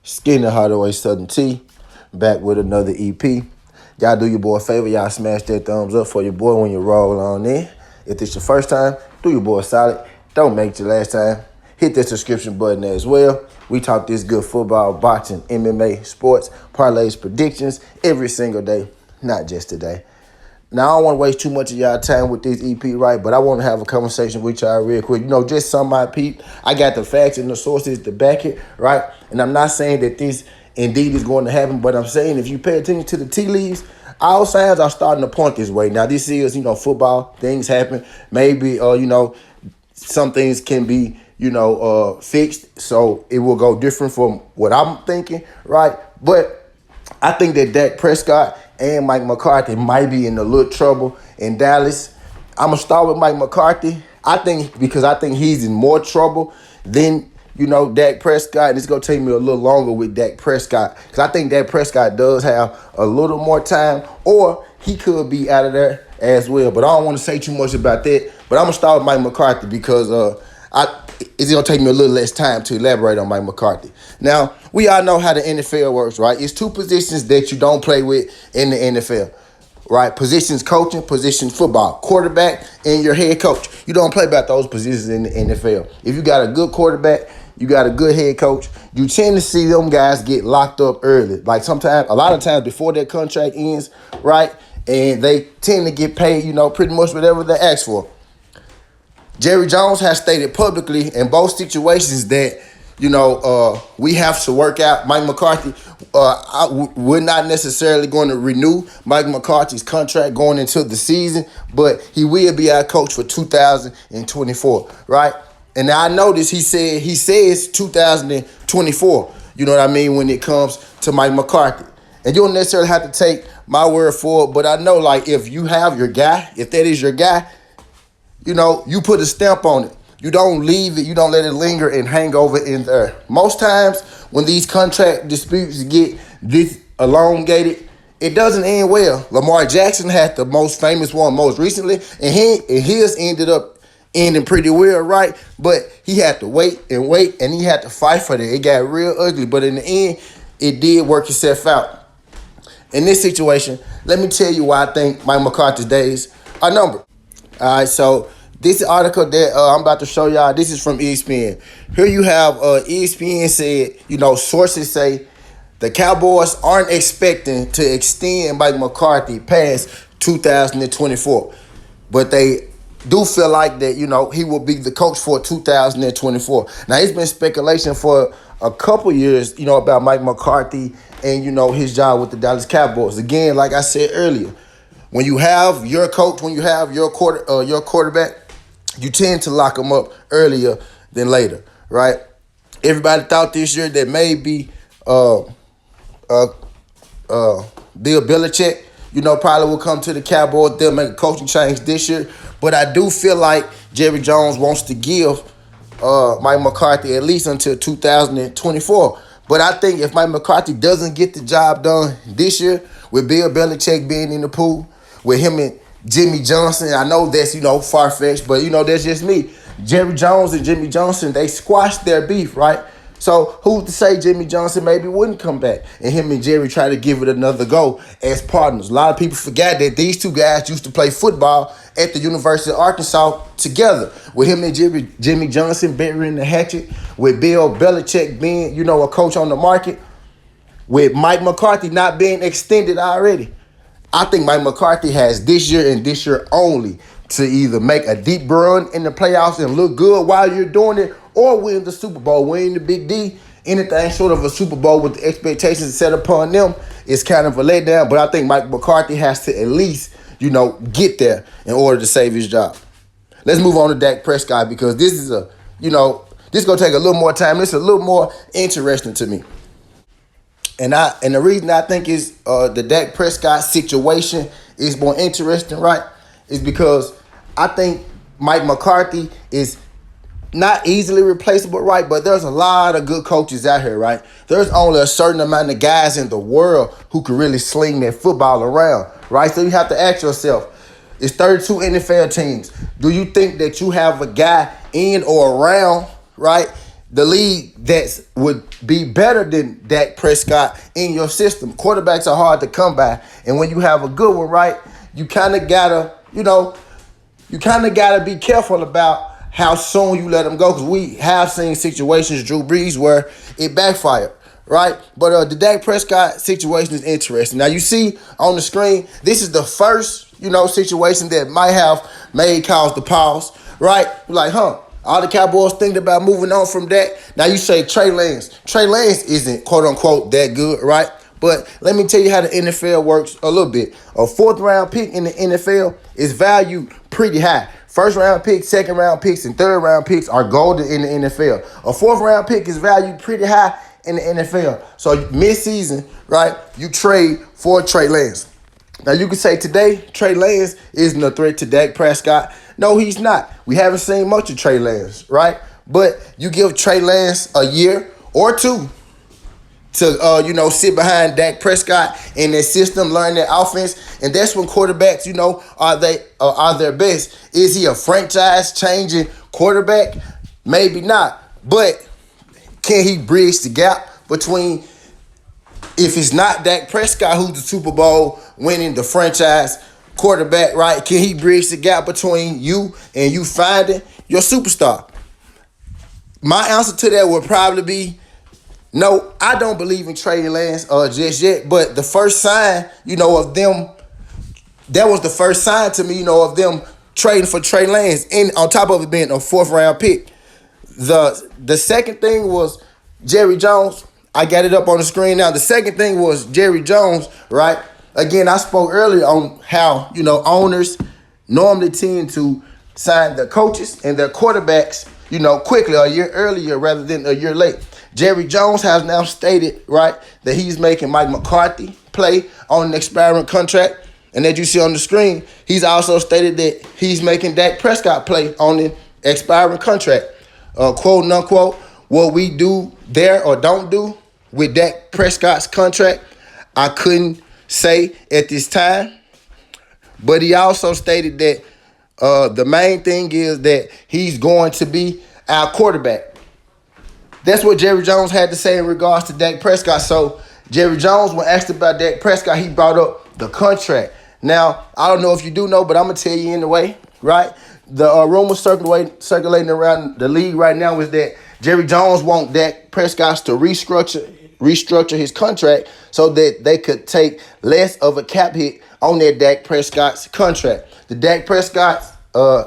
Skinny Hardaway Southern T, back with another EP. Y'all do your boy a favor, y'all smash that thumbs up for your boy when you roll on in. If it's your first time, do your boy solid. Don't make it your last time. Hit that subscription button as well. We talk this good football, boxing, MMA, sports, parlays, predictions every single day, not just today. Now, I don't want to waste too much of y'all time with this EP, right? But I want to have a conversation with y'all real quick. Just some of my people. I got the facts and the sources to back it, right? And I'm not saying that this indeed is going to happen, but I'm saying if you pay attention to the tea leaves, all signs are starting to point this way. Now, this is, football. Things happen. Maybe, some things can be, fixed. So it will go different from what I'm thinking, right? But I think that Dak Prescott and Mike McCarthy might be in a little trouble in Dallas. I'm going to start with Mike McCarthy. I think he's in more trouble than, Dak Prescott. And it's going to take me a little longer with Dak Prescott because I think Dak Prescott does have a little more time, or he could be out of there as well. But I don't want to say too much about that. But I'm going to start with Mike McCarthy because it's going to take me a little less time to elaborate on Mike McCarthy. Now, we all know how the NFL works, right? It's two positions that you don't play with in the NFL, right? Positions coaching, positions football, quarterback, and your head coach. You don't play about those positions in the NFL. If you got a good quarterback, you got a good head coach, you tend to see them guys get locked up early. Like a lot of times before their contract ends, right? And they tend to get paid, pretty much whatever they ask for. Jerry Jones has stated publicly in both situations that, we have to work out Mike McCarthy. We're not necessarily going to renew Mike McCarthy's contract going into the season, but he will be our coach for 2024, right? And I noticed he says 2024, you know what I mean, when it comes to Mike McCarthy. And you don't necessarily have to take my word for it, but I know, like, if you have your guy, if that is your guy, you put a stamp on it. You don't leave it. You don't let it linger and hang over in there. Most times when these contract disputes get this elongated, it doesn't end well. Lamar Jackson had the most famous one most recently, and his ended up ending pretty well, right? But he had to wait, and he had to fight for that. It got real ugly, but in the end, it did work itself out. In this situation, let me tell you why I think Mike McCarthy's days are numbered. All right, so this article that I'm about to show y'all, this is from ESPN. Here you have ESPN said, sources say the Cowboys aren't expecting to extend Mike McCarthy past 2024. But they do feel like that, he will be the coach for 2024. Now, it's been speculation for a couple years, about Mike McCarthy and, his job with the Dallas Cowboys. Again, like I said earlier, when you have your coach, when you have your quarterback, you tend to lock them up earlier than later, right? Everybody thought this year that maybe Bill Belichick, probably will come to the Cowboys. They'll make a coaching change this year. But I do feel like Jerry Jones wants to give Mike McCarthy at least until 2024. But I think if Mike McCarthy doesn't get the job done this year, with Bill Belichick being in the pool, with him and Jimmy Johnson, I know that's, far-fetched, but, that's just me. Jerry Jones and Jimmy Johnson, they squashed their beef, right? So who's to say Jimmy Johnson maybe wouldn't come back and him and Jerry try to give it another go as partners? A lot of people forget that these two guys used to play football at the University of Arkansas together, with him and Jimmy Johnson burying the hatchet, with Bill Belichick being, a coach on the market, with Mike McCarthy not being extended already. I think Mike McCarthy has this year and this year only to either make a deep run in the playoffs and look good while you're doing it, or win the Super Bowl, win the Big D. Anything short of a Super Bowl with the expectations set upon them is kind of a letdown. But I think Mike McCarthy has to at least, get there in order to save his job. Let's move on to Dak Prescott because this is this is going to take a little more time. It's a little more interesting to me. And the reason I think is the Dak Prescott situation is more interesting, right, is because I think Mike McCarthy is not easily replaceable, right? But there's a lot of good coaches out here, right? There's only a certain amount of guys in the world who can really sling that football around, right? So you have to ask yourself, it's 32 NFL teams. Do you think that you have a guy in or around, right, the league that would be better than Dak Prescott in your system. Quarterbacks are hard to come by. And when you have a good one, right, you kind of gotta be careful about how soon you let them go, because we have seen situations, Drew Brees, where it backfired, right? But the Dak Prescott situation is interesting. Now, you see on the screen, this is the first, situation that might have made cause to pause, right? Like, all the Cowboys thinking about moving on from Dak. Now, you say Trey Lance. Trey Lance isn't, quote-unquote, that good, right? But let me tell you how the NFL works a little bit. A fourth-round pick in the NFL is valued pretty high. First-round picks, second-round picks, and third-round picks are golden in the NFL. A fourth-round pick is valued pretty high in the NFL. So mid-season, right, you trade for Trey Lance. Now, you can say today Trey Lance isn't a threat to Dak Prescott. No, he's not. We haven't seen much of Trey Lance, right? But you give Trey Lance a year or two to, sit behind Dak Prescott in their system, learn their offense. And that's when quarterbacks, are their best. Is he a franchise-changing quarterback? Maybe not. But can he bridge the gap between, if it's not Dak Prescott, who's the Super Bowl winning, the franchise quarterback, right? Can he bridge the gap between you and you finding your superstar? My answer to that would probably be, no, I don't believe in Trey Lance just yet. But the first sign, of them, that was the first sign to me, of them trading for Trey Lance, and on top of it being a fourth-round pick. The second thing was Jerry Jones. I got it up on the screen now. The second thing was Jerry Jones, right? Again, I spoke earlier on how, owners normally tend to sign their coaches and their quarterbacks, quickly, a year earlier rather than a year late. Jerry Jones has now stated, right, that he's making Mike McCarthy play on an expiring contract. And as you see on the screen, he's also stated that he's making Dak Prescott play on an expiring contract. Quote, unquote, what we do there or don't do with Dak Prescott's contract, I couldn't say at this time. But he also stated that the main thing is that he's going to be our quarterback. That's what Jerry Jones had to say in regards to Dak Prescott. So Jerry Jones, when asked about Dak Prescott, he brought up the contract. Now, I don't know if you do know, but I'm going to tell you anyway, right? The rumor circulating around the league right now is that Jerry Jones wants Dak Prescott to restructure his contract so that they could take less of a cap hit on their Dak Prescott's contract. The Dak Prescott's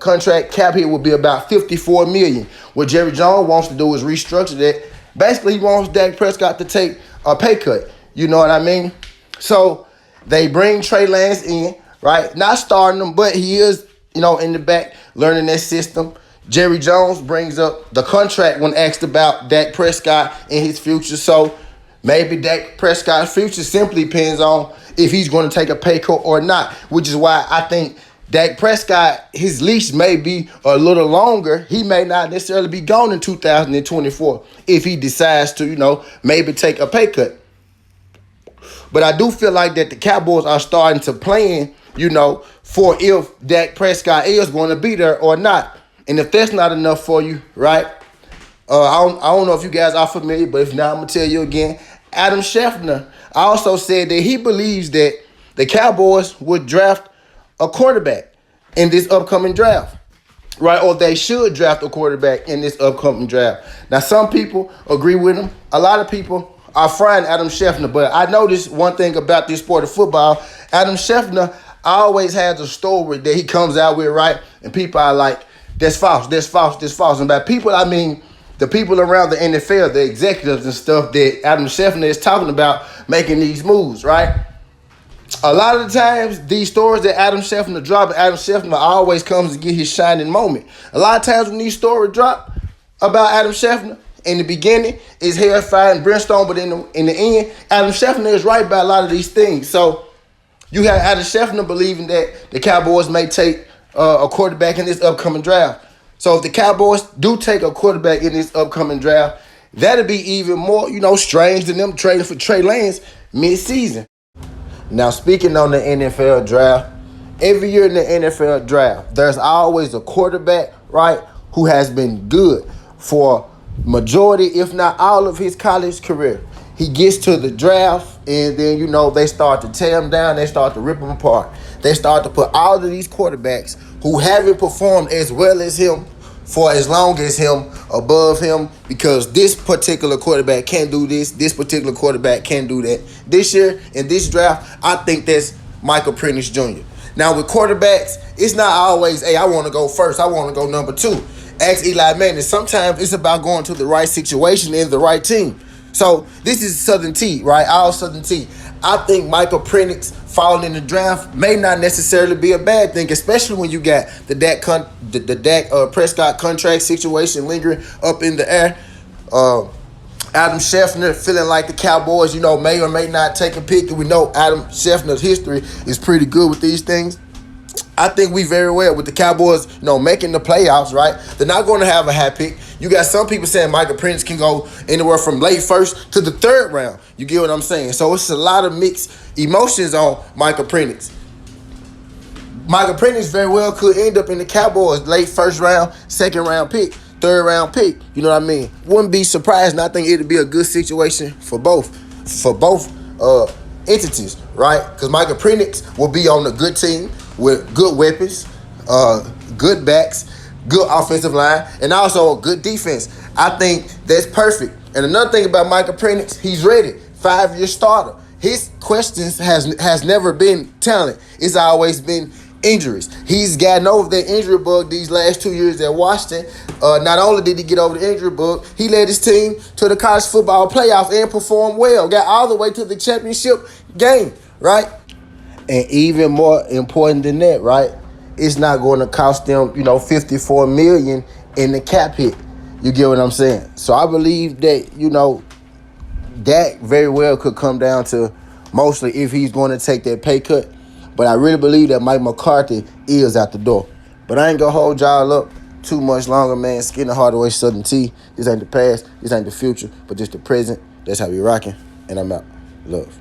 contract cap hit would be about $54 million. What Jerry Jones wants to do is restructure that. Basically, he wants Dak Prescott to take a pay cut. You know what I mean? So they bring Trey Lance in, right? Not starting him, but he is, in the back learning that system. Jerry Jones brings up the contract when asked about Dak Prescott and his future. So maybe Dak Prescott's future simply depends on if he's going to take a pay cut or not, which is why I think Dak Prescott, his leash may be a little longer. He may not necessarily be gone in 2024 if he decides to, maybe take a pay cut. But I do feel like that the Cowboys are starting to plan, for if Dak Prescott is going to be there or not. And if that's not enough for you, right? I don't know if you guys are familiar, but if not, I'm going to tell you again. Adam Schefter also said that he believes that the Cowboys would draft a quarterback in this upcoming draft, right? Or they should draft a quarterback in this upcoming draft. Now, some people agree with him. A lot of people are frying Adam Schefter, but I noticed one thing about this sport of football. Adam Schefter always has a story that he comes out with, right? And people are like, that's false, that's false, that's false. And by people, I mean the people around the NFL, the executives and stuff that Adam Schefter is talking about making these moves, right? A lot of the times, these stories that Adam Schefter drops, Adam Schefter always comes to get his shining moment. A lot of times when these stories drop about Adam Schefter, in the beginning, it's hellfire and brimstone, but in the end, Adam Schefter is right about a lot of these things. So you have Adam Schefter believing that the Cowboys may take a quarterback in this upcoming draft. So if the Cowboys do take a quarterback in this upcoming draft, that'd be even more, strange than them trading for Trey Lance mid-season. Now, speaking on the NFL draft, every year in the NFL draft, there's always a quarterback, right, who has been good for majority, if not all of his college career. He gets to the draft, and then, they start to tear him down. They start to rip him apart. They start to put all of these quarterbacks who haven't performed as well as him for as long as him above him, because this particular quarterback can't do this particular quarterback can't do that. This year, in this draft, I think that's Michael Penix Jr. Now, with quarterbacks, it's not always, hey, I want to go first. I want to go number 2. Ask Eli Manning. Sometimes it's about going to the right situation and the right team. So this is Southern T, right? All Southern T. I think Michael Penix falling in the draft may not necessarily be a bad thing, especially when you got the Dak Prescott contract situation lingering up in the air. Adam Schefter feeling like the Cowboys, may or may not take a pick. And we know Adam Schefter's history is pretty good with these things. I think we very well with the Cowboys, making the playoffs, right? They're not going to have a high pick. You got some people saying Michael Penix can go anywhere from late first to the 3rd round. You get what I'm saying? So it's a lot of mixed emotions on Michael Penix. Michael Penix very well could end up in the Cowboys late 1st round, 2nd round pick, 3rd round pick. You know what I mean? Wouldn't be surprised, and I think it'd be a good situation for both entities, right? Because Michael Penix will be on a good team with good weapons, good backs, good offensive line, and also a good defense. I think that's perfect. And another thing about Michael Penix, he's ready. 5-year starter. His questions has never been talent. It's always been injuries. He's gotten over that injury bug these last 2 years at Washington. Not only did he get over the injury bug, he led his team to the college football playoff and performed well. Got all the way to the championship game, right? And even more important than that, right? It's not going to cost them, $54 million in the cap hit. You get what I'm saying? So I believe that, that very well could come down to mostly if he's going to take that pay cut. But I really believe that Mike McCarthy is out the door. But I ain't going to hold y'all up too much longer, man. Skinny Hardaway, Southern T. This ain't the past. This ain't the future. But just the present. That's how we rocking. And I'm out. Love.